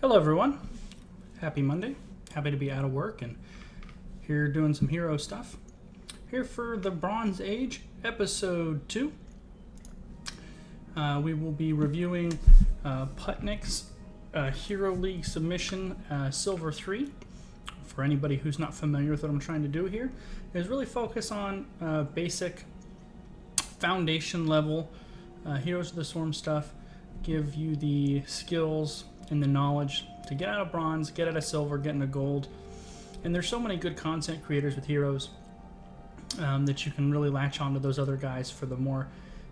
Hello everyone, happy Monday, happy to be out of work and here doing some hero stuff. Here for the Bronze Age, episode 2. We will be reviewing Putnik's Hero League submission, Silver 3. For anybody who's not familiar with what I'm trying to do here, is really focus on basic foundation level Heroes of the Storm stuff, give you the skills and the knowledge to get out of bronze, get out of silver, get into gold. And there's so many good content creators with heroes that you can really latch onto those other guys for the more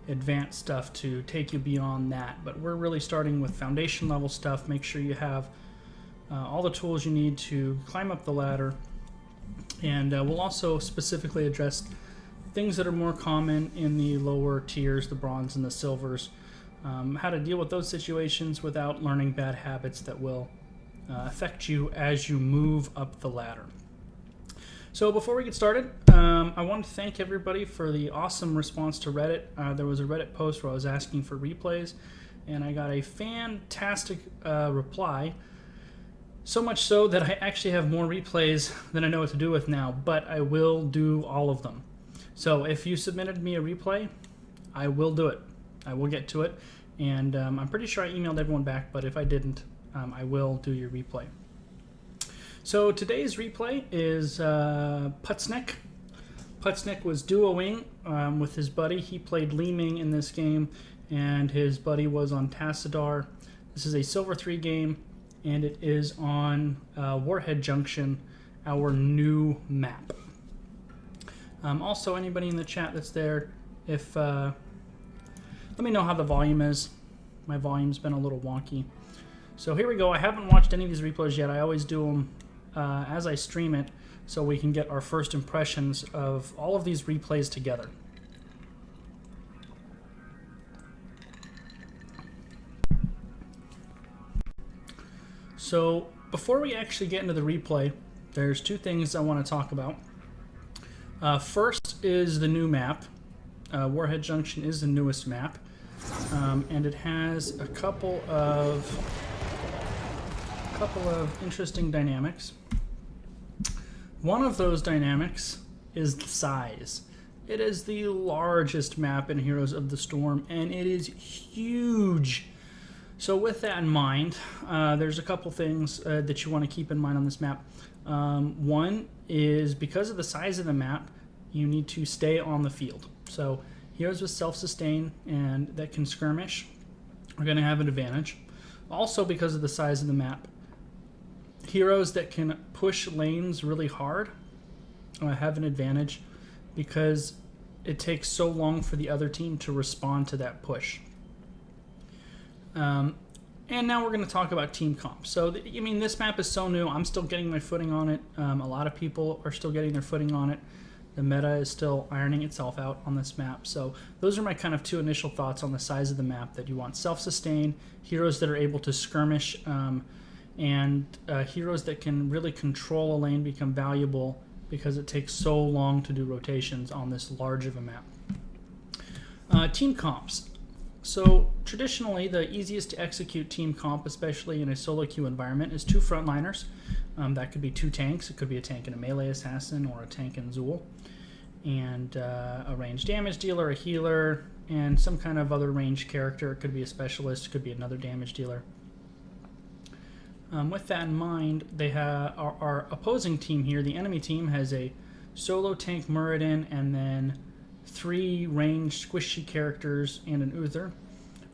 advanced stuff to take you beyond that. But we're really starting with foundation level stuff. Make sure you have all the tools you need to climb up the ladder. And we'll also specifically address things that are more common in the lower tiers, the bronze and the silvers. How to deal with those situations without learning bad habits that will affect you as you move up the ladder. So before we get started, I want to thank everybody for the awesome response to Reddit. There was a Reddit post where I was asking for replays, and I got a fantastic reply. So much so that I actually have more replays than I know what to do with now, but I will do all of them. So if you submitted me a replay, I will do it. I will get to it, and I'm pretty sure I emailed everyone back, but if I didn't, I will do your replay. So today's replay is Putznik. Putznik was duoing with his buddy. He played Li Ming in this game, and his buddy was on Tassadar. This is a Silver 3 game, and it is on Warhead Junction, our new map. Also, anybody in the chat that's there, if let me know how the volume is. My volume's been a little wonky. So here we go. I haven't watched any of these replays yet. I always do them as I stream it so we can get our first impressions of all of these replays together. So before we actually get into the replay, there's two things I want to talk about. First is the new map. Warhead Junction is the newest map, and it has a couple of interesting dynamics. One of those dynamics is the size. It is the largest map in Heroes of the Storm, and it is huge. So with that in mind, there's a couple things that you want to keep in mind on this map. One is because of the size of the map, you need to stay on the field. So heroes with self-sustain and that can skirmish are going to have an advantage. Also, because of the size of the map, heroes that can push lanes really hard have an advantage because it takes so long for the other team to respond to that push. And now we're going to talk about team comp. So, this map is so new. I'm still getting my footing on it. A lot of people are still getting their footing on it. The meta is still ironing itself out on this map. So those are my kind of two initial thoughts on the size of the map, that you want self-sustain, heroes that are able to skirmish, and heroes that can really control a lane become valuable because it takes so long to do rotations on this large of a map. Team comps. So traditionally, the easiest to execute team comp, especially in a solo queue environment, is two frontliners. That could be two tanks. It could be a tank and a melee assassin, or a tank and Zool, and a ranged damage dealer, a healer, and some kind of other ranged character. It could be a specialist, it could be another damage dealer. With that in mind, they have our opposing team here. The enemy team has a solo tank Muradin, and then 3 ranged squishy characters and an Uther.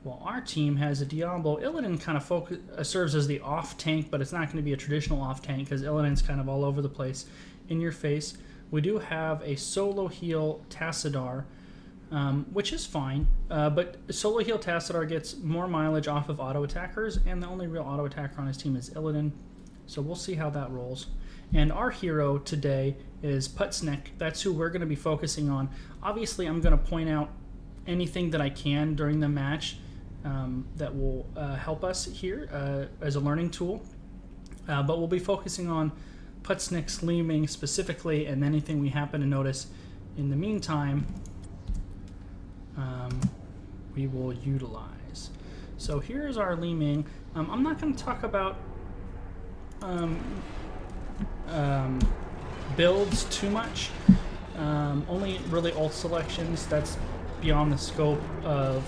While our team has a Diablo. Illidan kind of serves as the off tank, but it's not going to be a traditional off tank because Illidan's kind of all over the place, in your face. We do have a solo heal Tassadar, which is fine, but solo heal Tassadar gets more mileage off of auto attackers, and the only real auto attacker on his team is Illidan, so we'll see how that rolls. And our hero today is Putznik. That's who we're going to be focusing on. Obviously, I'm going to point out anything that I can during the match that will help us here as a learning tool. But we'll be focusing on Putznik's Li Ming specifically, and anything we happen to notice in the meantime, we will utilize. So here's our Li Ming. I'm not going to talk about builds too much. Only really ult selections. That's beyond the scope of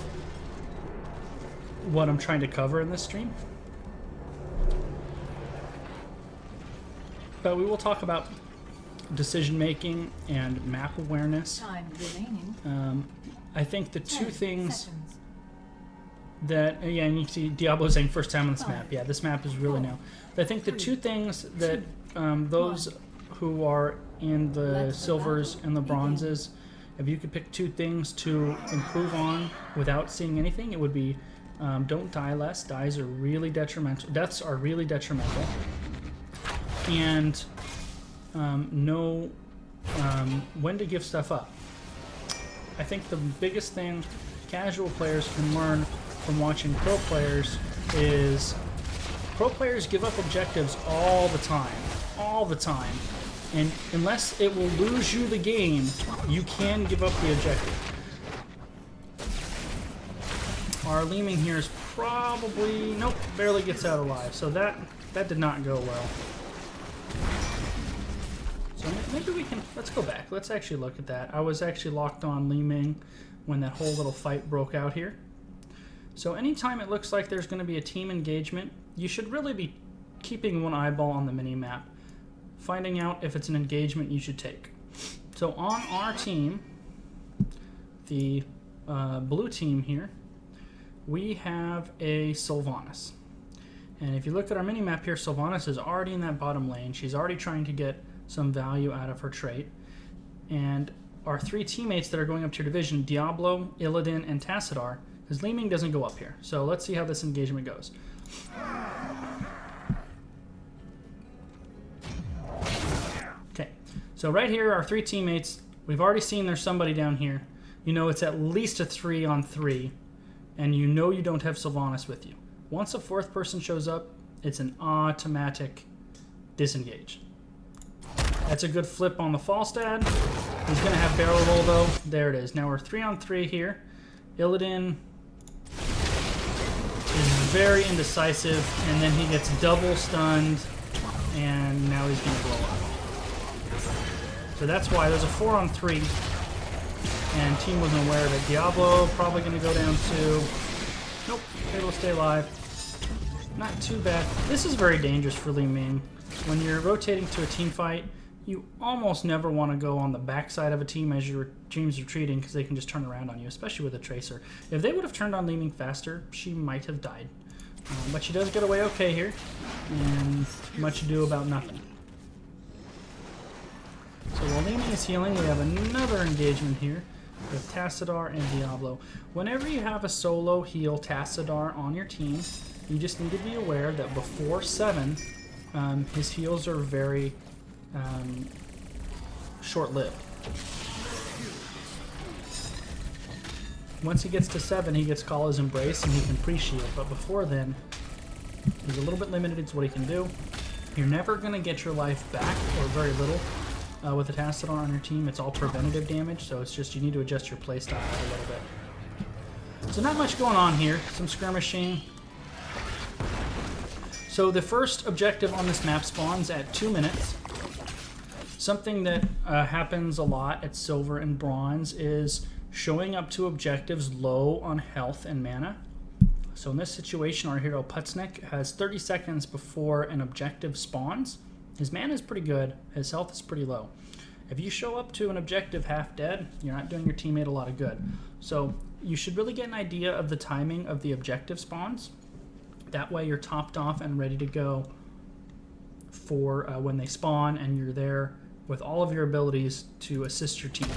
what I'm trying to cover in this stream. But we will talk about decision making and map awareness. Time remaining. I think the two 10 things seconds. that, yeah, and you see Diablo saying first time on this map. Yeah, this map is really new. But I think the two things that those who are in the silvers and the bronzes, if you could pick two things to improve on without seeing anything, it would be don't die less. Deaths are really detrimental. And know when to give stuff up. I think the biggest thing casual players can learn from watching pro players is pro players give up objectives all the time. And unless it will lose you the game, you can give up the objective. Our Leeming here is probably, nope, barely gets out alive. So that did not go well. So maybe we can, let's go back. Let's actually look at that. I was actually locked on Leeming when that whole little fight broke out here. So anytime it looks like there's going to be a team engagement, you should really be keeping one eyeball on the mini-map, finding out if it's an engagement you should take. So on our team, the blue team here, we have a Sylvanas. And if you look at our mini-map here, Sylvanas is already in that bottom lane. She's already trying to get some value out of her trait. And our three teammates that are going up to your division, Diablo, Illidan, and Tassadar, because Leeming doesn't go up here. So let's see how this engagement goes. Okay, so right here, our three teammates, we've already seen there's somebody down here. You know it's at least a 3-on-3, and you know you don't have Sylvanas with you. Once a fourth person shows up, it's an automatic disengage. That's a good flip on the Falstad. He's going to have barrel roll though. There it is. Now we're 3-on-3 here. Illidan is very indecisive, and then he gets double stunned, and now he's going to blow up. So that's why there's a 4-on-3, and team wasn't aware of it. Diablo probably going to go down to, nope, able to stay alive. Not too bad. This is very dangerous for Leeming. When you're rotating to a team fight, you almost never want to go on the backside of a team as your team's retreating, because they can just turn around on you, especially with a Tracer. If they would have turned on Leeming faster, she might have died. But she does get away okay here, and much ado about nothing. So while Leeming is healing, we have another engagement here with Tassadar and Diablo. Whenever you have a solo heal Tassadar on your team, you just need to be aware that before 7, his heals are very short-lived. Once he gets to 7, he gets Kala's Embrace and he can pre-shield, but before then, he's a little bit limited in what he can do. You're never going to get your life back, or very little, with a Tassadar on your team. It's all preventative damage, so it's just you need to adjust your playstyle a little bit. So not much going on here. Some skirmishing. So the first objective on this map spawns at 2 minutes. Something that happens a lot at Silver and Bronze is showing up to objectives low on health and mana. So in this situation, our hero Putznik has 30 seconds before an objective spawns. His mana is pretty good, his health is pretty low. If you show up to an objective half dead, you're not doing your teammate a lot of good. So you should really get an idea of the timing of the objective spawns. That way you're topped off and ready to go for when they spawn, and you're there with all of your abilities to assist your team.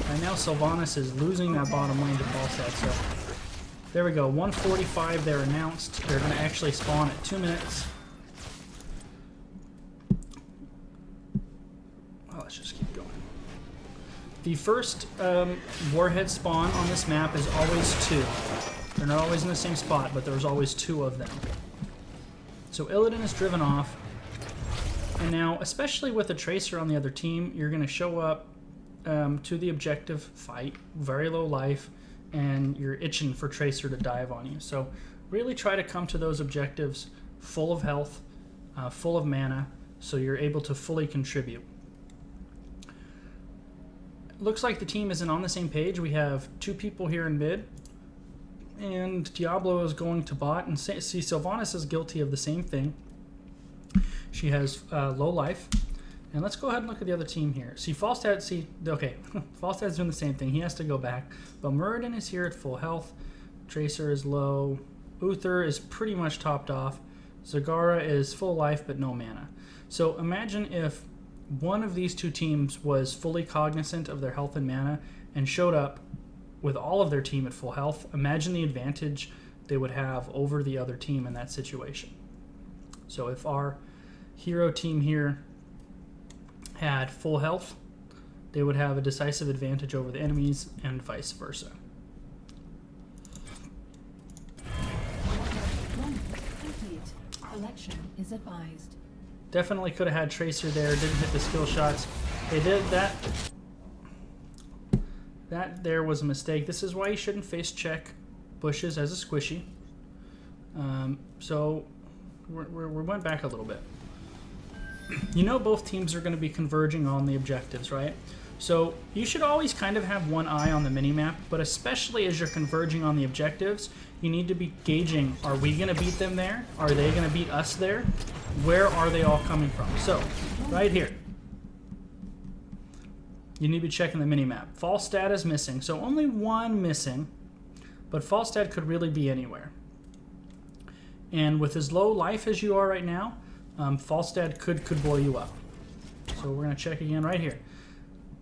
Right now Sylvanas is losing that bottom lane to Falstad, so there we go. 145 they're announced. They're going to actually spawn at 2 minutes. Let's just keep going. The first warhead spawn on this map is always 2. They're not always in the same spot, but there's always 2 of them. So Illidan is driven off. And now, especially with a Tracer on the other team, you're going to show up to the objective fight, very low life, and you're itching for Tracer to dive on you. So really try to come to those objectives full of health, full of mana, so you're able to fully contribute. Looks like the team isn't on the same page. We have 2 people here in mid, and Diablo is going to bot, and see, Sylvanas is guilty of the same thing. She has low life. And let's go ahead and look at the other team here. See, Falstad, okay, Falstad's doing the same thing. He has to go back. But Muradin is here at full health. Tracer is low. Uther is pretty much topped off. Zagara is full life but no mana. So imagine if one of these 2 teams was fully cognizant of their health and mana and showed up with all of their team at full health. Imagine the advantage they would have over the other team in that situation. So if our hero team here had full health, they would have a decisive advantage over the enemies and vice versa. Collection is advised. Definitely could have had Tracer there, didn't hit the skill shots. They did that. That there was a mistake. This is why you shouldn't face check bushes as a squishy. So we went back a little bit. You know both teams are going to be converging on the objectives, right? So you should always kind of have one eye on the minimap, but especially as you're converging on the objectives, you need to be gauging, are we going to beat them there? Are they going to beat us there? Where are they all coming from? So, right here, you need to be checking the minimap. Falstad is missing, so only 1 missing, but Falstad could really be anywhere. And with as low life as you are right now, Falstad could blow you up. So we're going to check again right here.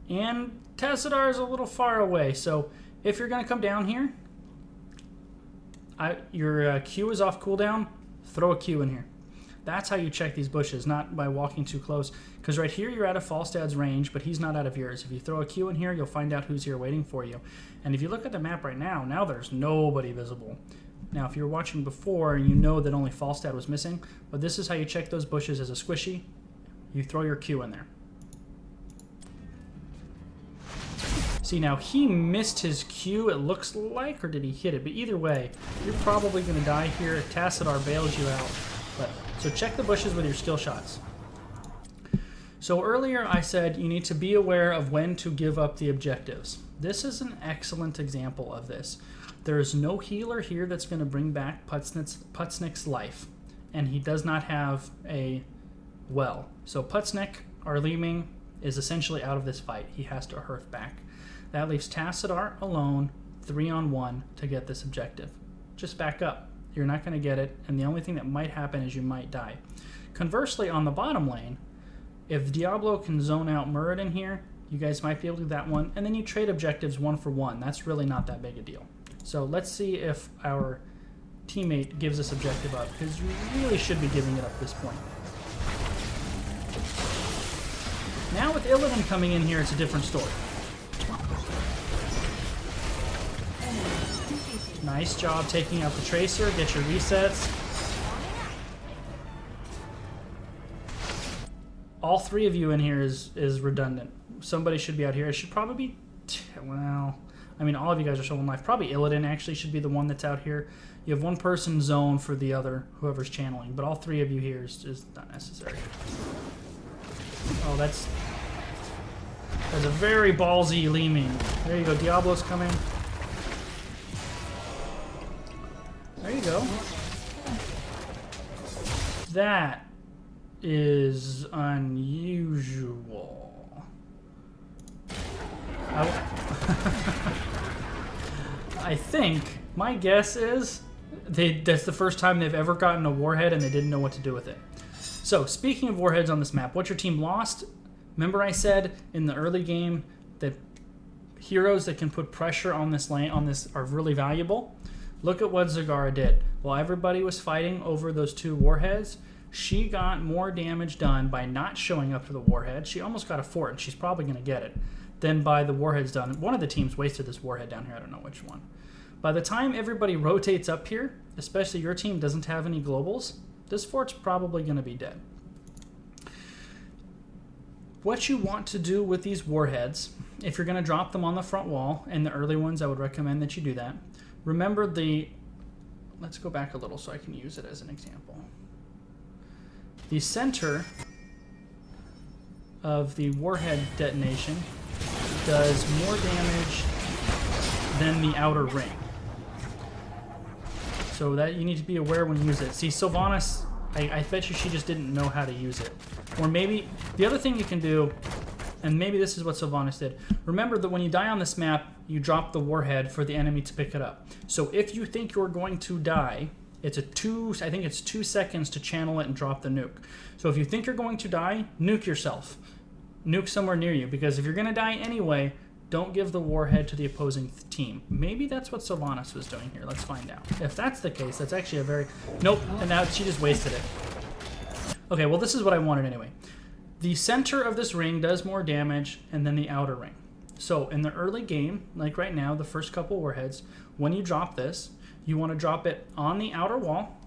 And Tassadar is a little far away, so if you're going to come down here, your Q is off cooldown, throw a Q in here. That's how you check these bushes, not by walking too close. Because right here you're out of Falstad's range, but he's not out of yours. If you throw a Q in here, you'll find out who's here waiting for you. And if you look at the map right now, now there's nobody visible. Now, if you were watching before and you know that only Falstad was missing, but this is how you check those bushes as a squishy. You throw your Q in there. See, now he missed his Q, it looks like, or did he hit it? But either way, you're probably going to die here. Tassadar bails you out. So check the bushes with your skill shots. So earlier I said you need to be aware of when to give up the objectives. This is an excellent example of this. There is no healer here that's going to bring back Putznik's life, and he does not have a well. So Putznik, our Li-Ming, is essentially out of this fight. He has to hearth back. That leaves Tassadar alone, 3-on-1, to get this objective. Just back up. You're not going to get it, and the only thing that might happen is you might die. Conversely, on the bottom lane, if Diablo can zone out Muradin here, you guys might be able to do that one, and then you trade objectives 1 for 1. That's really not that big a deal. So let's see if our teammate gives this objective up, because you really should be giving it up at this point. Now with Illidan coming in here, it's a different story. Nice job taking out the Tracer. Get your resets. All 3 of you in here is redundant. Somebody should be out here. It should probably be... Well, I mean, all of you guys are showing life. Probably Illidan actually should be the one that's out here. You have 1 person zone for the other, whoever's channeling. But all 3 of you here is not necessary. Oh, that's a very ballsy Li-Ming. There you go. Diablo's coming. There you go. That is unusual. I think, my guess is, that's the first time they've ever gotten a warhead and they didn't know what to do with it. So, speaking of warheads on this map, what your team lost, remember I said in the early game that heroes that can put pressure on this lane are really valuable? Look at what Zagara did. While everybody was fighting over those 2 warheads, she got more damage done by not showing up to the warhead. She almost got a fort, and she's probably going to get it, than by the warheads done. One of the teams wasted this warhead down here. I don't know which one. By the time everybody rotates up here, especially your team doesn't have any globals, this fort's probably going to be dead. What you want to do with these warheads if you're going to drop them on the front wall, and the early ones, I would recommend that you do that. Remember let's go back a little so I can use it as an example. The center of the warhead detonation does more damage than the outer ring. So that you need to be aware when you use it. See, Sylvanas, I bet you she just didn't know how to use it. Or maybe, the other thing you can do, and maybe this is what Sylvanas did. Remember that when you die on this map, you drop the warhead for the enemy to pick it up. So if you think you're going to die, I think it's 2 seconds to channel it and drop the nuke. So if you think you're going to die, nuke yourself. Nuke somewhere near you, because if you're going to die anyway, don't give the warhead to the opposing team. Maybe that's what Sylvanas was doing here. Let's find out. If that's the case, that's actually a very... Nope, and now she just wasted it. Okay, well, this is what I wanted anyway. The center of this ring does more damage and then the outer ring. So in the early game, like right now, the first couple warheads, when you drop this, you want to drop it on the outer wall,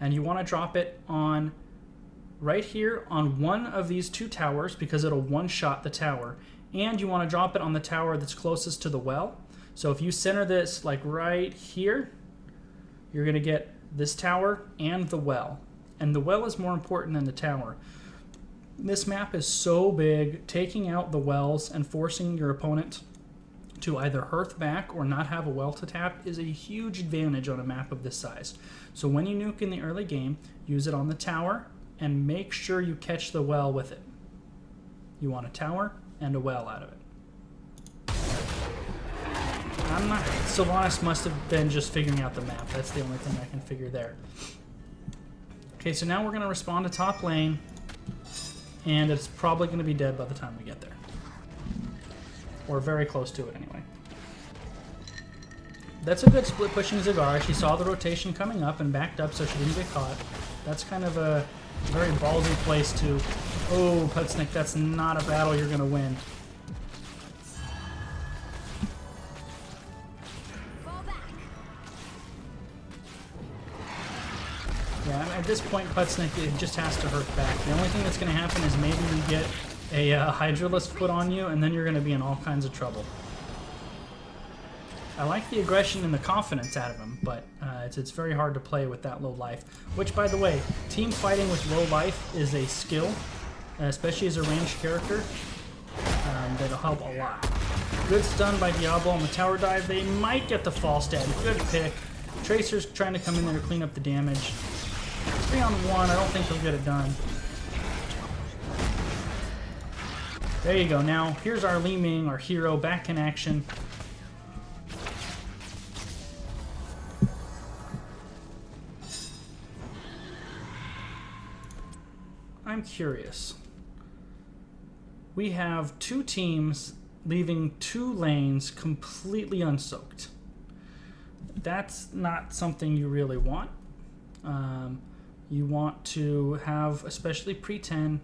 and you want to drop it on right here on one of these 2 towers, because it'll one-shot the tower. And you want to drop it on the tower that's closest to the well. So if you center this like right here, you're going to get this tower and the well. And the well is more important than the tower. This map is so big, taking out the wells and forcing your opponent to either hearth back or not have a well to tap is a huge advantage on a map of this size. So when you nuke in the early game, use it on the tower and make sure you catch the well with it. You want a tower and a well out of it. Sylvanas must have been just figuring out the map. That's the only thing I can figure there. Okay, so now we're going to respond to top lane, and it's probably going to be dead by the time we get there. Or very close to it anyway. That's a good split pushing Zagara. She saw the rotation coming up and backed up so she didn't get caught. That's kind of a very ballsy place to... Oh, Putznik, that's not a battle you're going to win. Yeah, at this point, Putznik, it just has to hurt back. The only thing that's going to happen is maybe you get a Hydralisk put on you, and then you're going to be in all kinds of trouble. I like the aggression and the confidence out of him, but it's very hard to play with that low life. Which, by the way, team fighting with low life is a skill, especially as a ranged character, that'll help a lot. Good stun by Diablo on the tower dive. They might get the fall stat. Good pick. Tracer's trying to come in there to clean up the damage. 3-on-1, I don't think he'll get it done. There you go. Now, here's our Li Ming, our hero, back in action. I'm curious. We have 2 teams leaving 2 lanes completely unsoaked. That's not something you really want. You want to have, especially pre-10,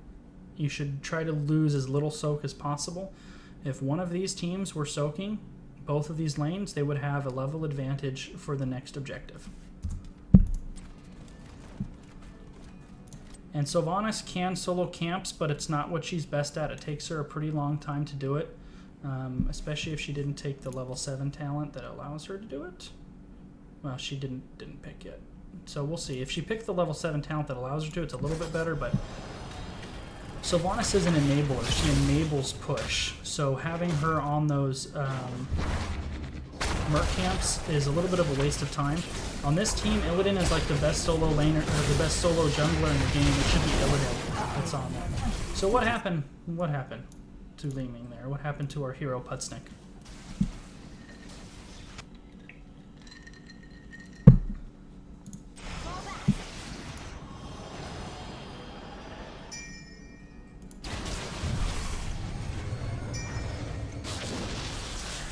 you should try to lose as little soak as possible. If one of these teams were soaking both of these lanes, they would have a level advantage for the next objective. And Sylvanas can solo camps, but it's not what she's best at. It takes her a pretty long time to do it, especially if she didn't take the level 7 talent that allows her to do it. Well, she didn't pick yet. So we'll see. If she picked the level 7 talent that allows her to, it's a little bit better, but Sylvanas is an enabler. She enables push. So having her on those Merc camps is a little bit of a waste of time. On this team, Illidan is like the best solo laner, or the best solo jungler in the game. It should be Illidan that's on there. So what happened? What happened to Li Ming there? What happened to our hero Putznik?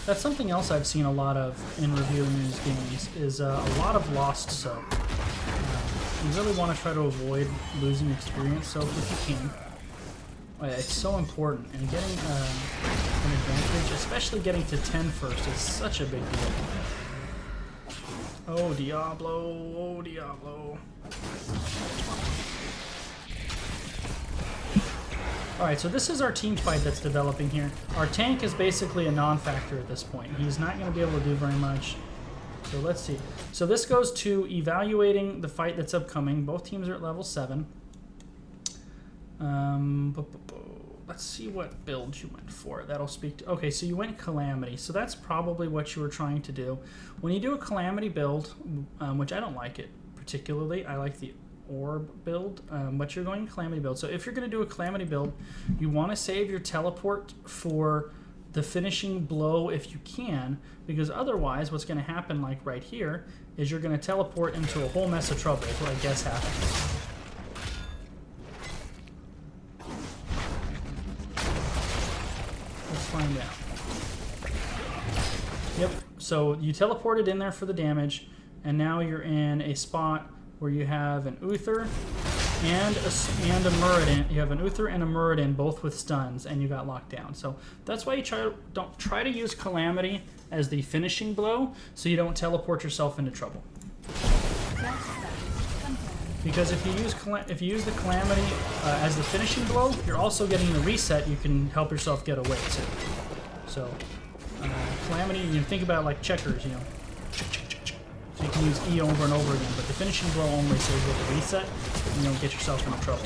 That's something else I've seen a lot of in reviewing these games, is a lot of lost soak. You really want to try to avoid losing experience soak if you can. It's so important, and getting an advantage, especially getting to 10 first, is such a big deal. Oh, Diablo, oh, Diablo. Alright, so this is our team fight that's developing here. Our tank is basically a non-factor at this point. He's not going to be able to do very much. So let's see. So this goes to evaluating the fight that's upcoming. Both teams are at level 7. Let's see what build you went for. That'll speak to... Okay, so you went Calamity. So that's probably what you were trying to do. When you do a Calamity build, which I don't like it particularly, I like the Orb build, but you're going Calamity build. So if you're going to do a Calamity build, you want to save your teleport for the finishing blow if you can, because otherwise what's going to happen, like right here, is you're going to teleport into a whole mess of trouble, is what I guess happens. Let's find out. Yep, so you teleported in there for the damage, and now you're in a spot where you have an Uther and a Muradin. You have an Uther and a Muradin, both with stuns, and you got locked down. So that's why you don't try to use Calamity as the finishing blow, so you don't teleport yourself into trouble. Because if you use the Calamity as the finishing blow, you're also getting the reset. You can help yourself get away too. So Calamity, you think about it like checkers, you know. So you can use E over and over again, but the finishing blow only saves with the reset, and you don't get yourself into trouble.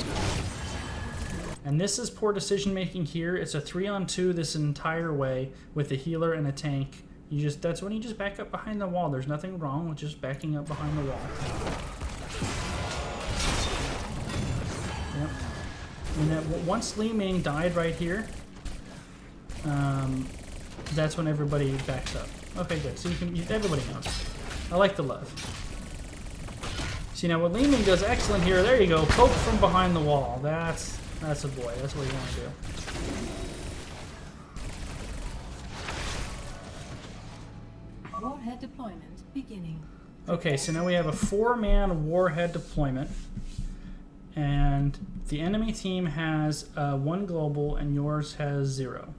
And this is poor decision making here. It's a 3-on-2 this entire way with a healer and a tank. That's when you just back up behind the wall. There's nothing wrong with just backing up behind the wall. Yep. And then once Li Ming died right here, that's when everybody backs up. Okay, good. So everybody knows. I like the love. See, now what Li Ming does excellent here, there you go, poke from behind the wall. That's a boy. That's what you want to do. Warhead deployment beginning. Okay, so now we have a 4-man warhead deployment, and the enemy team has 1 global and yours has 0.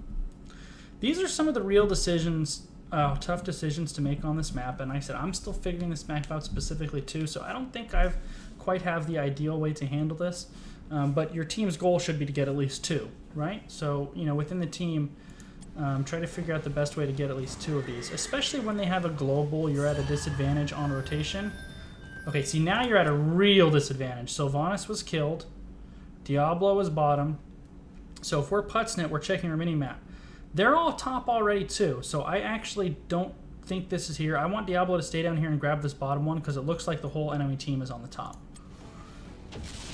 These are some of the real decisions, tough decisions to make on this map, and like I said, I'm still figuring this map out specifically too, so I don't think I've quite have the ideal way to handle this, but your team's goal should be to get at least 2, right? So, you know, within the team, try to figure out the best way to get at least 2 of these, especially when they have a global. You're at a disadvantage on rotation. Okay, see, now you're at a real disadvantage. Sylvanas was killed, Diablo is bottom, so if we're Putsnet, we're checking our mini-map. They're all top already too, so I actually don't think this is here. I want Diablo to stay down here and grab this bottom one because it looks like the whole enemy team is on the top.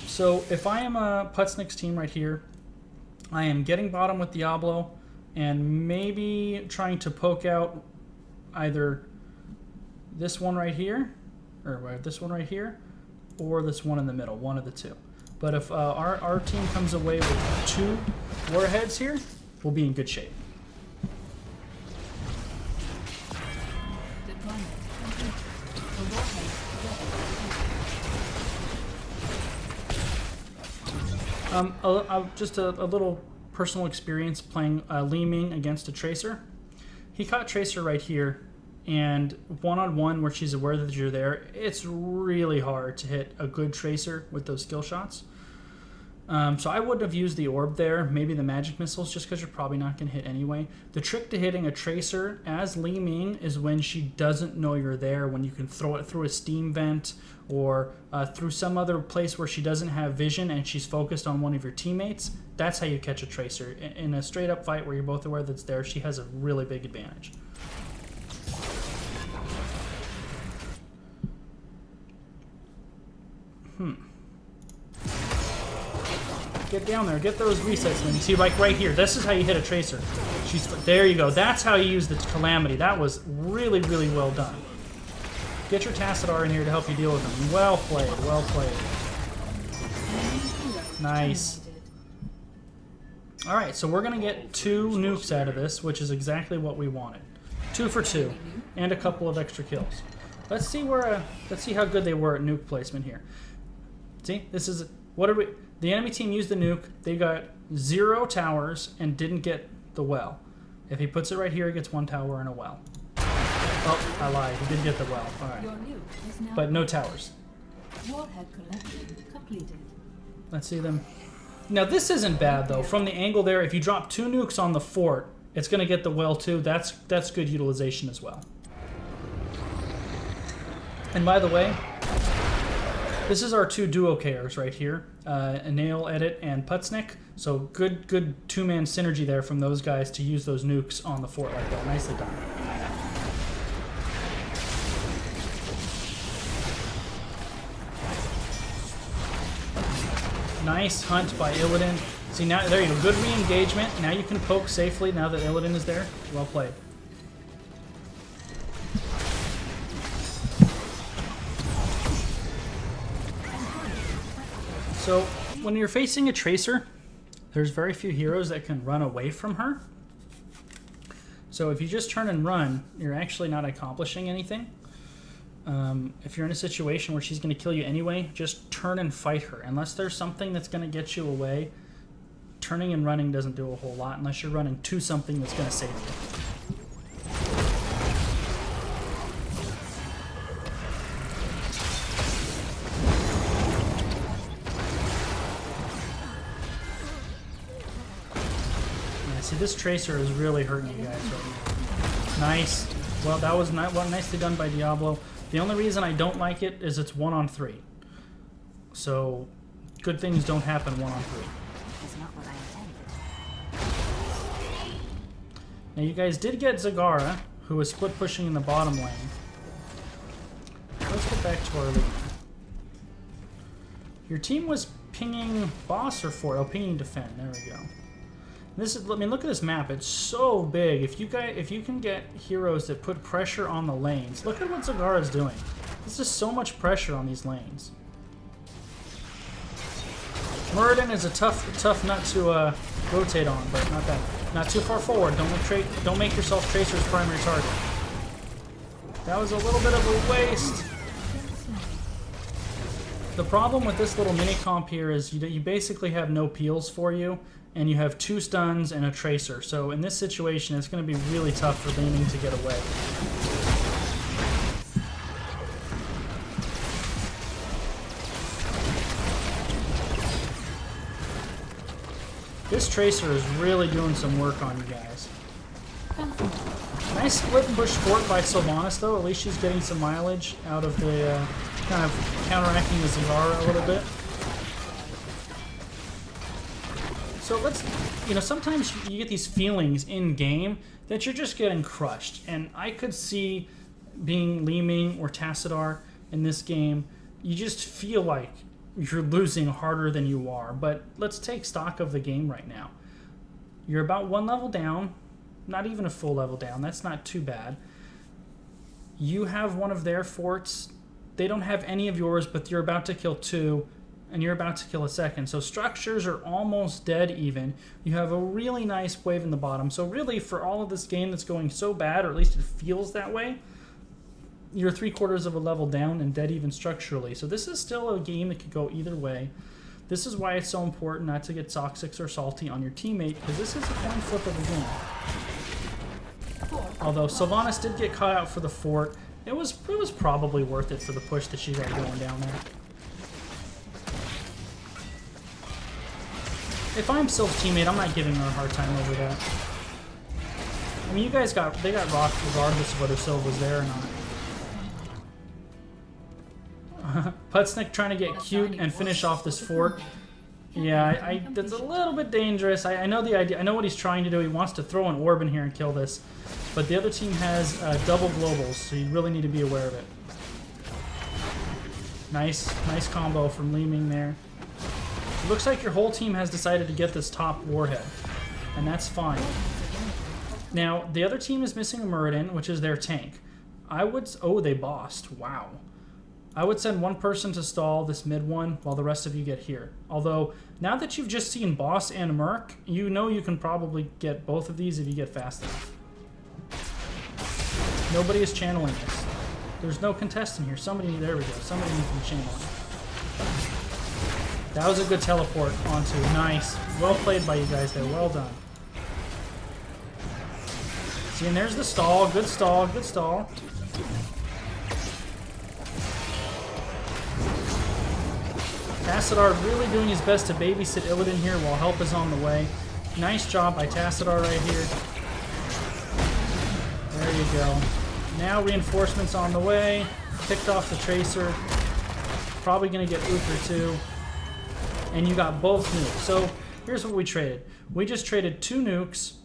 So if I am a Putsnik's team right here, I am getting bottom with Diablo and maybe trying to poke out either this one right here, or this one right here, or this one in the middle, one of the two. But if our team comes away with 2 warheads here, we'll be in good shape. Just a little personal experience playing Li Ming against a Tracer. He caught Tracer right here, and one-on-one where she's aware that you're there, it's really hard to hit a good Tracer with those skill shots. So I wouldn't have used the orb there, maybe the magic missiles, just because you're probably not going to hit anyway. The trick to hitting a Tracer as Li Ming is when she doesn't know you're there, when you can throw it through a steam vent or through some other place where she doesn't have vision and she's focused on one of your teammates. That's how you catch a Tracer. In a straight up fight where you're both aware that's there, she has a really big advantage. Get down there, get those resets in. You see, like right here, this is how you hit a Tracer. There you go. That's how you use the Calamity. That was really, really well done. Get your Tassadar in here to help you deal with them. Well played, well played. Nice. Alright, so we're going to get 2 nukes out of this, which is exactly what we wanted. 2 for 2, and a couple of extra kills. Let's see how good they were at nuke placement here. See, this is... What did we... The enemy team used the nuke. They got 0 towers and didn't get the well. If he puts it right here, he gets 1 tower and a well. Oh, I lied. He did get the well. All right. But no towers. Warhead collection completed. Let's see them. Now this isn't bad though. From the angle there, if you drop 2 nukes on the fort, it's going to get the well too. That's good utilization as well. And by the way, this is our 2 duo KRs right here, Nail Edit and Putznik. So good 2-man synergy there from those guys to use those nukes on the fort like that. Nicely done. Nice hunt by Illidan. See, now, there you go. Good re-engagement. Now you can poke safely now that Illidan is there. Well played. So, when you're facing a Tracer, there's very few heroes that can run away from her. So if you just turn and run, you're actually not accomplishing anything. If you're in a situation where she's going to kill you anyway, just turn and fight her. Unless there's something that's going to get you away, turning and running doesn't do a whole lot unless you're running to something that's going to save you. Yeah, see, this Tracer is really hurting you guys right now. Nice. Well, that was nicely done by Diablo. The only reason I don't like it is it's 1-on-3. So, good things don't happen 1-on-3. Now, you guys did get Zagara, who was split pushing in the bottom lane. Let's get back to our lead. Your team was pinging boss or fort? Oh, pinging defend. There we go. This is, I mean, look at this map. It's so big. If you can get heroes that put pressure on the lanes, look at what Zagara is doing. This is so much pressure on these lanes. Muradin is a tough nut to rotate on, but not too far forward. Don't make yourself Tracer's primary target. That was a little bit of a waste. The problem with this little mini comp here is you basically have no peels for you, and you have 2 stuns and a Tracer. So in this situation, it's going to be really tough for Leaning to get away. This Tracer is really doing some work on you guys. Nice split push fort by Sylvanas, though. At least she's getting some mileage out of the kind of counteracting the Zagara a little bit. So let's, sometimes you get these feelings in game that you're just getting crushed. And I could see being Li Ming or Tassadar in this game, you just feel like you're losing harder than you are. But let's take stock of the game right now. You're about 1 level down, not even a full level down. That's not too bad. You have one of their forts. They don't have any of yours, but you're about to kill 2. And you're about to kill a second. So structures are almost dead even. You have a really nice wave in the bottom. So really, for all of this game that's going so bad, or at least it feels that way, you're 3/4 of a level down and dead even structurally. So this is still a game that could go either way. This is why it's so important not to get toxic or salty on your teammate, because this is a coin flip of the game. Although Sylvanas did get caught out for the fort, it was probably worth it for the push that she got going down there. If I'm Sylph's teammate, I'm not giving her a hard time over that. I mean, they got rocked regardless of whether Sylph was there or not. Putznik trying to get cute and finish off this fort. Yeah, that's a little bit dangerous. I know the idea. I know what he's trying to do. He wants to throw an orb in here and kill this. But the other team has double globals, so you really need to be aware of it. Nice combo from Li Ming there. It looks like your whole team has decided to get this top warhead, and that's fine. Now, the other team is missing a Muradin, which is their tank. Oh, they bossed. Wow. I would send one person to stall this mid one while the rest of you get here. Although, now that you've just seen Boss and Merc, you know you can probably get both of these if you get fast enough. Nobody is channeling this. There's no contestant here. There we go. Somebody needs to be channeling. That was a good teleport onto. Nice. Well played by you guys there. Well done. See, and there's the stall. Good stall. Good stall. Tassadar really doing his best to babysit Illidan here while help is on the way. Nice job by Tassadar right here. There you go. Now reinforcements on the way. Picked off the Tracer. Probably going to get Uther too. And you got both nukes. So here's what we traded. We just traded 2 nukes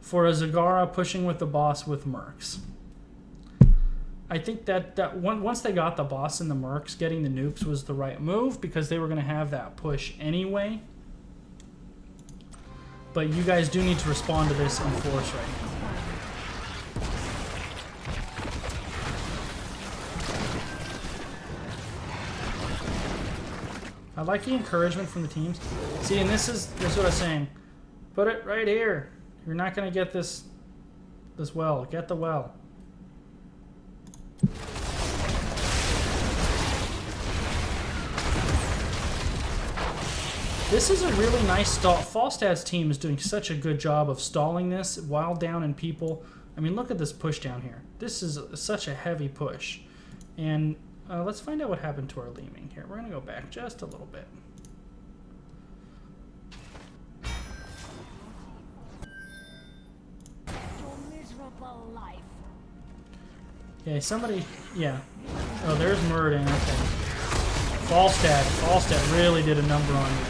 for a Zagara pushing with the boss with Mercs. I think that once they got the boss and the Mercs, getting the nukes was the right move because they were going to have that push anyway. But you guys do need to respond to this in force right now. I like the encouragement from the teams. See, and this is what I was saying. Put it right here. You're not going to get this well. Get the well. This is a really nice stall. Falstad's team is doing such a good job of stalling this while down in people. I mean, look at this push down here. This is such a heavy push. And let's find out what happened to our Leeming here. We're going to go back just a little bit. Okay, somebody... Yeah. Oh, there's Muradin. Okay. Falstad really did a number on you.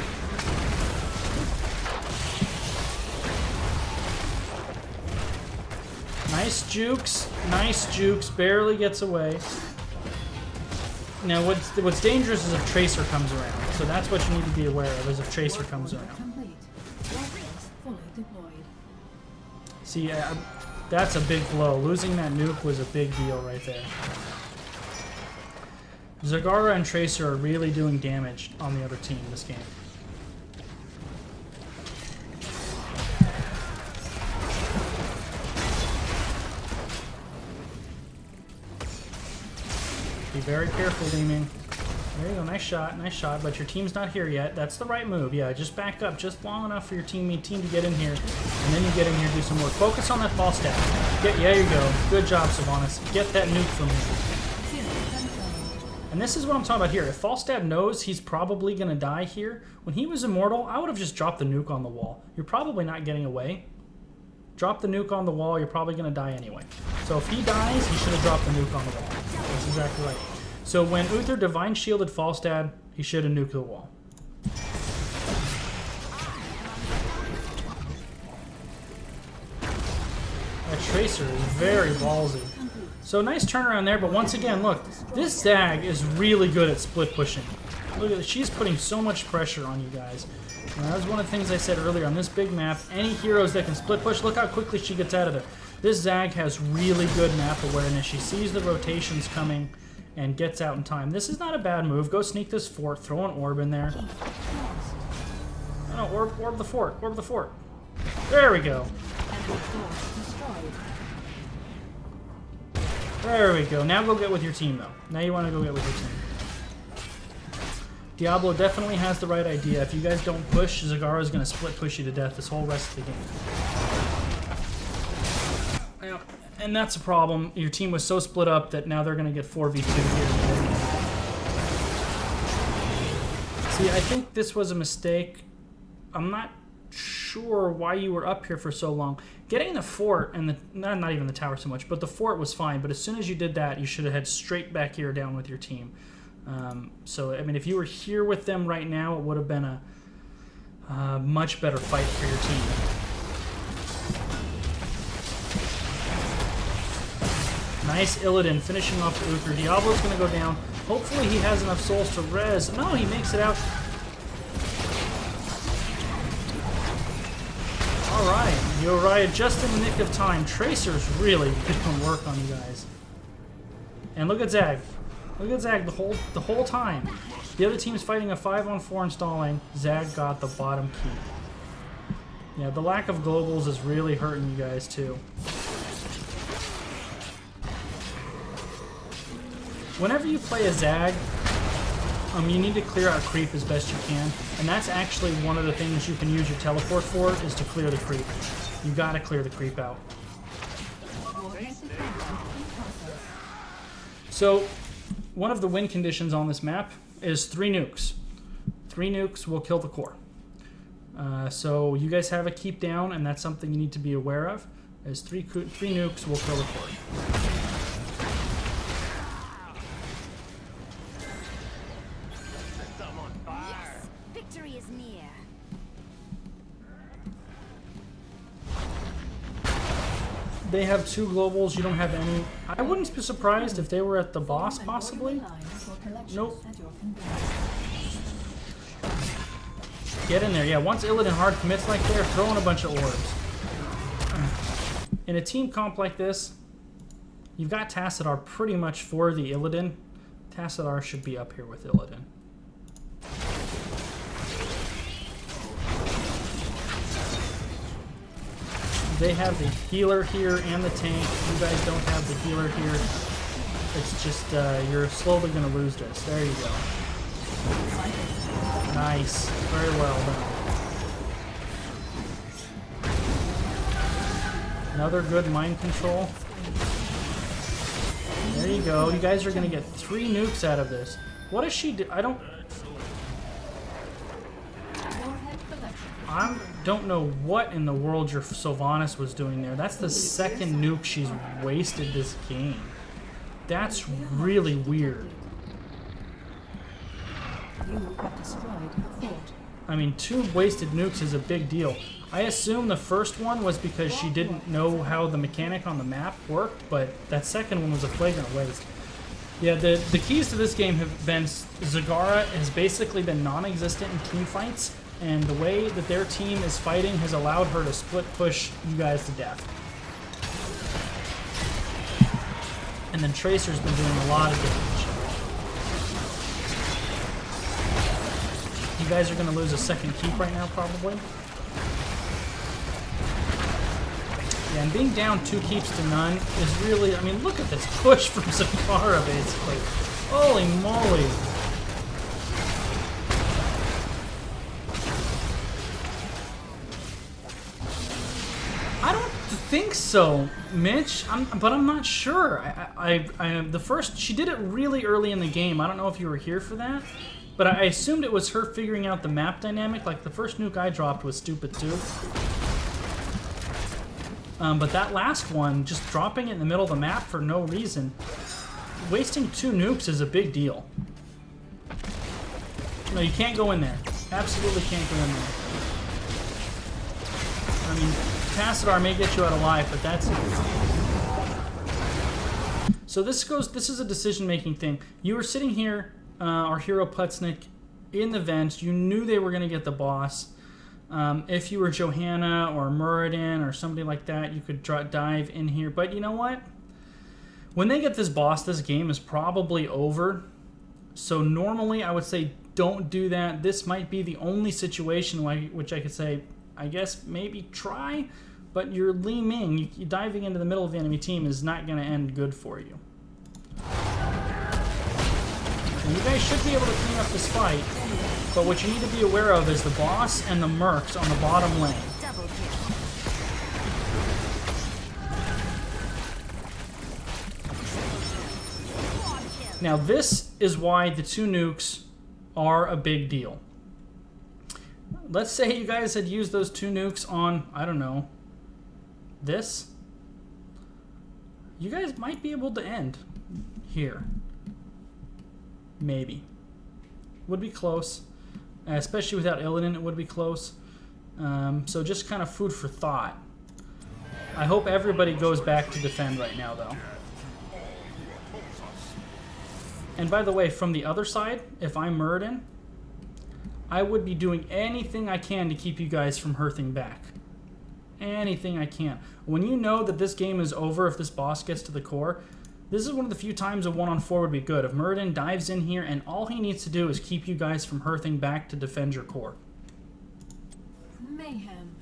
Nice jukes. Nice jukes. Barely gets away. Now, what's dangerous is if Tracer comes around. So that's what you need to be aware of, is if Tracer comes around. See, that's a big blow. Losing that nuke was a big deal right there. Zagara and Tracer are really doing damage on the other team this game. Be very careful, Leeming. There you go, nice shot, but your team's not here yet. That's the right move. Yeah, just back up just long enough for your team to get in here, and then you get in here and do some work. Focus on that Falstad. Yeah, you go. Good job, Sylvanas. Get that nuke from here. And this is what I'm talking about here. If Falstad knows he's probably going to die here, when he was immortal, I would have just dropped the nuke on the wall. You're probably not getting away. Drop the nuke on the wall, you're probably going to die anyway. So if he dies, he should have dropped the nuke on the wall. That's exactly right. So when Uther Divine Shielded Falstad, he should have nuked the wall. That Tracer is very ballsy. So nice turnaround there, but once again, look, this Zag is really good at split pushing. Look at it, she's putting so much pressure on you guys. And that was one of the things I said earlier on this big map. Any heroes that can split push, look how quickly she gets out of there. This Zag has really good map awareness. She sees the rotations coming and gets out in time. This is not a bad move. Go sneak this fort, throw an orb in there. No, orb the fort, orb the fort. There we go. There we go. Now go get with your team, though. Now you want to go get with your team. Diablo definitely has the right idea. If you guys don't push, Zagara is going to split push you to death this whole rest of the game. Now, and that's a problem. Your team was so split up that now they're going to get 4v2 here. See, I think this was a mistake. I'm not sure why you were up here for so long. Getting the fort, and the not even the tower so much, but the fort was fine. But as soon as you did that, you should have head straight back here down with your team. So, I mean, if you were here with them right now, it would have been a much better fight for your team. Nice Illidan finishing off the Uther. Diablo's going to go down. Hopefully he has enough souls to res. No, he makes it out. Alright, you arrived just in the nick of time. Tracer's really doing work on you guys. And look at Zag. Look at Zag the whole time. The other team's fighting a 5-on-4 installing. Zag got the bottom key. Yeah, the lack of globals is really hurting you guys too. Whenever you play a Zag, you need to clear out creep as best you can, and that's actually one of the things you can use your teleport for, is to clear the creep. You gotta clear the creep out. So, one of the win conditions on this map is 3 nukes. 3 nukes will kill the core. So you guys have a keep down, and that's something you need to be aware of, is 3 nukes will kill the core. Yes, victory is near. They have 2 globals, you don't have any. I wouldn't be surprised if they were at the boss, possibly. Nope. Get in there. Yeah, once Illidan hard commits like they're throwing a bunch of orbs. In a team comp like this, you've got Tassadar pretty much for the Illidan. Tassadar should be up here with Illidan. They have the healer here and the tank. You guys don't have the healer here. It's just, you're slowly going to lose this. There you go. Nice. Very well done. Another good mind control. There you go. You guys are going to get 3 nukes out of this. What does she do? I don't know what in the world your Sylvanas was doing there. That's the 2nd nuke she's wasted this game. That's really weird. You have destroyed a fort. I mean, 2 wasted nukes is a big deal. I assume the first one was because she didn't know how the mechanic on the map worked, but that second one was a flagrant waste. Yeah, the keys to this game have been Zagara has basically been non-existent in team fights, and the way that their team is fighting has allowed her to split push you guys to death. And then Tracer's been doing a lot of damage. You guys are going to lose a 2nd keep right now, probably. Yeah, and being down 2 keeps to none is really... I mean, look at this push from Zagara, basically. Holy moly. I don't think so, Mitch. But I'm not sure. The first... She did it really early in the game. I don't know if you were here for that. But I assumed it was her figuring out the map dynamic. Like, the first nuke I dropped was stupid, too. But that last one, just dropping it in the middle of the map for no reason, wasting 2 nukes is a big deal. No, you can't go in there. Absolutely can't go in there. I mean, Tassadar may get you out alive, but that's it. So this is a decision-making thing. You were sitting here... our hero Putznik in the vent. You knew they were going to get the boss. If you were Johanna or Muradin or somebody like that, you could dive in here. But you know what? When they get this boss, this game is probably over. So normally I would say don't do that. This might be the only situation which I could say, I guess maybe try. But you're Li Ming. You diving into the middle of the enemy team is not going to end good for you. And you guys should be able to clean up this fight, but what you need to be aware of is the boss and the mercs on the bottom lane. Double kill. Now this is why the 2 nukes are a big deal. Let's say you guys had used those 2 nukes on, I don't know, this. You guys might be able to end here. Maybe. Would be close. Especially without Illidan, it would be close. So just kind of food for thought. I hope everybody goes back to defend right now, though. And by the way, from the other side, if I'm Muradin, I would be doing anything I can to keep you guys from hearthing back. Anything I can. When you know that this game is over if this boss gets to the core... This is one of the few times a 1-on-4 would be good. If Muradin dives in here and all he needs to do is keep you guys from hearthing back to defend your core. Mayhem.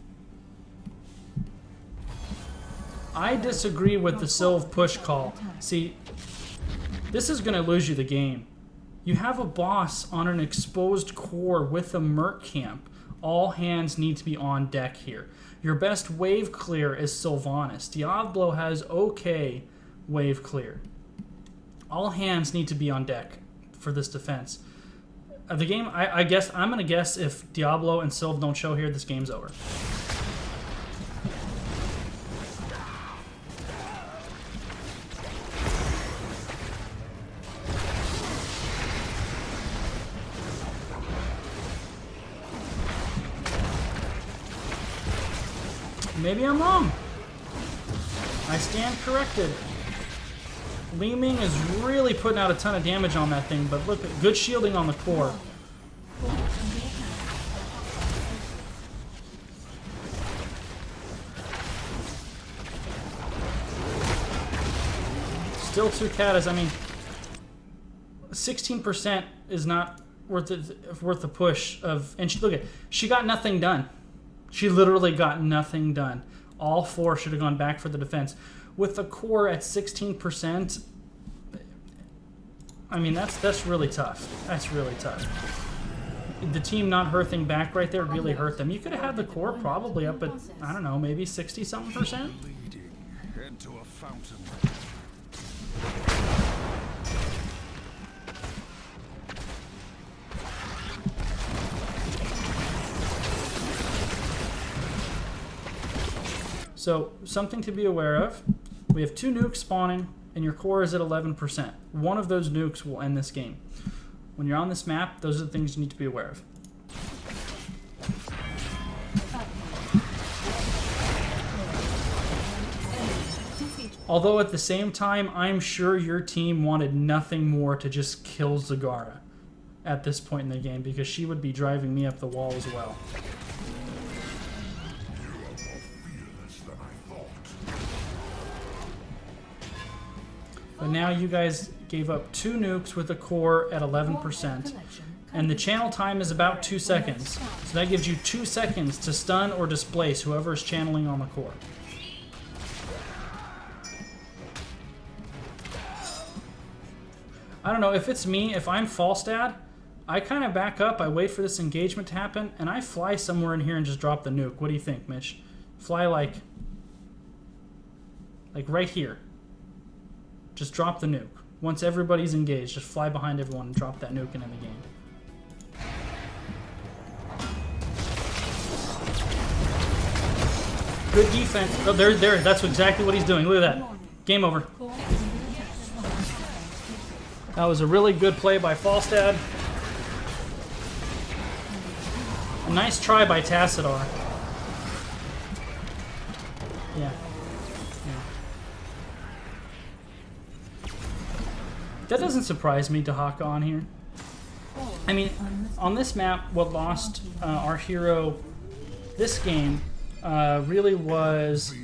I disagree with the Sylv push call. See, this is going to lose you the game. You have a boss on an exposed core with a merc camp. All hands need to be on deck here. Your best wave clear is Sylvanas. Diablo has okay wave clear. All hands need to be on deck for this defense. The game, I guess, I'm going to guess if Diablo and Sylve don't show here, this game's over. Maybe I'm wrong. I stand corrected. Li Ming is really putting out a ton of damage on that thing, but look at good shielding on the core. Still 2 katas. I mean, 16% is not worth the push of. And look at, she got nothing done. She literally got nothing done. All 4 should have gone back for the defense. With the core at 16%, I mean, that's really tough. That's really tough. The team not hearthing back right there really hurt them. You could have had the core probably up at, I don't know, maybe 60-something%. Leading into a fountain. So, something to be aware of. We have 2 nukes spawning, and your core is at 11%. One of those nukes will end this game. When you're on this map, those are the things you need to be aware of. Although at the same time, I'm sure your team wanted nothing more to just kill Zagara at this point in the game, because she would be driving me up the wall as well. But now you guys gave up 2 nukes with a core at 11%. And the channel time is about 2 seconds. So that gives you 2 seconds to stun or displace whoever is channeling on the core. I don't know, if it's me, if I'm Falstad, I kind of back up, I wait for this engagement to happen, and I fly somewhere in here and just drop the nuke. What do you think, Mitch? Fly like right here. Just drop the nuke. Once everybody's engaged, just fly behind everyone and drop that nuke and end the game. Good defense. Oh, there. That's exactly what he's doing. Look at that. Game over. That was a really good play by Falstad. A nice try by Tassadar. Yeah. That doesn't surprise me, Dahaka on here. I mean, on this map, what lost our hero this game really was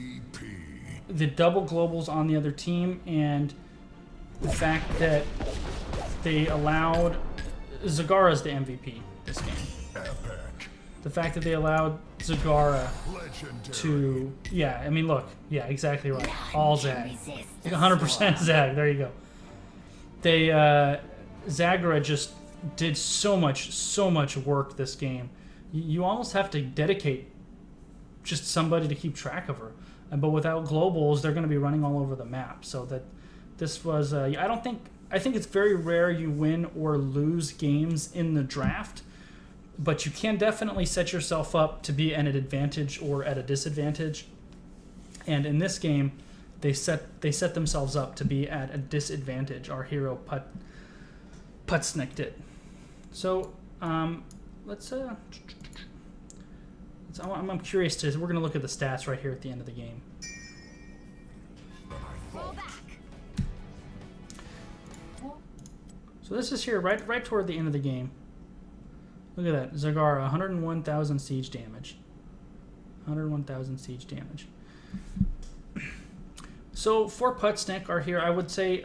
the double globals on the other team and the fact that they allowed Zagara's the MVP this game. The fact that they allowed Zagara to, yeah, I mean, look, yeah, exactly right. All Zag. 100% Zag, there you go. They, Zagara just did so much work this game. You almost have to dedicate just somebody to keep track of her. But without globals, they're going to be running all over the map. So that this was, I think it's very rare you win or lose games in the draft, but you can definitely set yourself up to be at an advantage or at a disadvantage. And in this game, they set themselves up to be at a disadvantage. Our hero Putsnik did. So I'm curious to. We're gonna look at the stats right here at the end of the game. So this is here right toward the end of the game. Look at that, Zagara, 101,000 siege damage. 101,000 siege damage. So for Putsnik, our here, I would say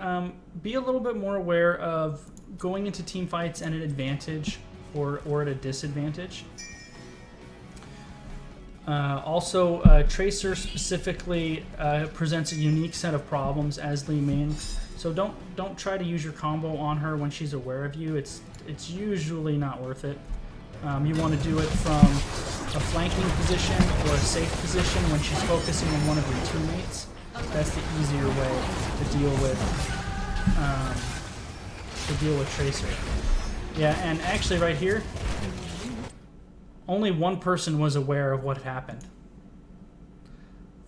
be a little bit more aware of going into team fights at an advantage or at a disadvantage. Also, Tracer specifically presents a unique set of problems as Li Ming, so don't try to use your combo on her when she's aware of you. It's usually not worth it. You want to do it from a flanking position or a safe position when she's focusing on one of your teammates. That's the easier way to deal with Tracer. Yeah, and actually right here, only one person was aware of what happened.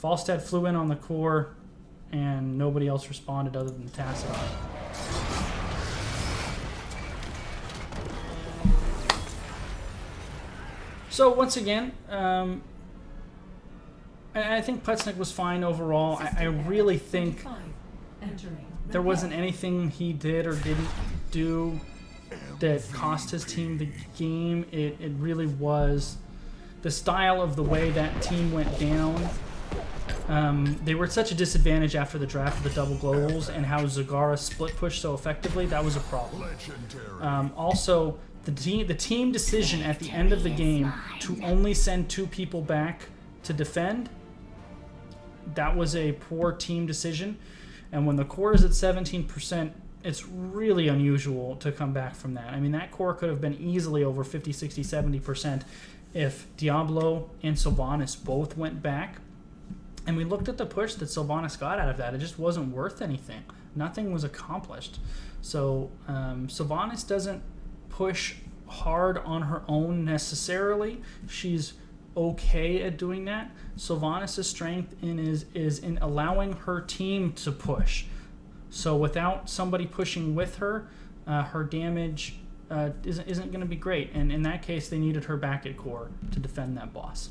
Falstad flew in on the core, and nobody else responded other than Tassadar. So once again, I think Putznik was fine overall. I really think there wasn't anything he did or didn't do that cost his team the game. It really was the style of the way that team went down. They were at such a disadvantage after the draft of the double globals and how Zagara split pushed so effectively. That was a problem. Also, the team decision at the end of the game to only send 2 people back to defend, that was a poor team decision. And when the core is at 17%, it's really unusual to come back from that. I mean, that core could have been easily over 50, 60, 70% if Diablo and Sylvanas both went back. And we looked at the push that Sylvanas got out of that. It just wasn't worth anything. Nothing was accomplished. So Sylvanas doesn't push hard on her own necessarily. She's okay at doing that. Sylvanas' strength is in allowing her team to push. So without somebody pushing with her, her damage isn't going to be great. And in that case, they needed her back at core to defend that boss.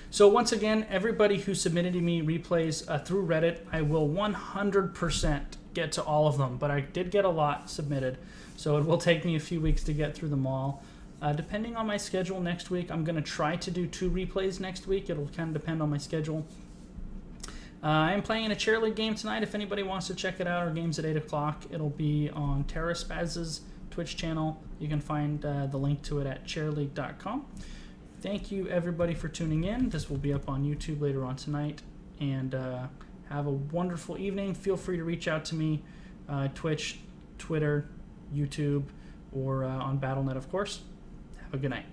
So once again, everybody who submitted to me replays through Reddit, I will 100% get to all of them. But I did get a lot submitted, so it will take me a few weeks to get through them all. Depending on my schedule next week, I'm going to try to do 2 replays next week. It'll kind of depend on my schedule. I am playing in a Chair League game tonight. If anybody wants to check it out, our game's at 8 o'clock. It'll be on TerraSpaz's Twitch channel. You can find the link to it at chairleague.com. Thank you, everybody, for tuning in. This will be up on YouTube later on tonight. And have a wonderful evening. Feel free to reach out to me, Twitch, Twitter, YouTube, or on Battle.net, of course. Have a good night.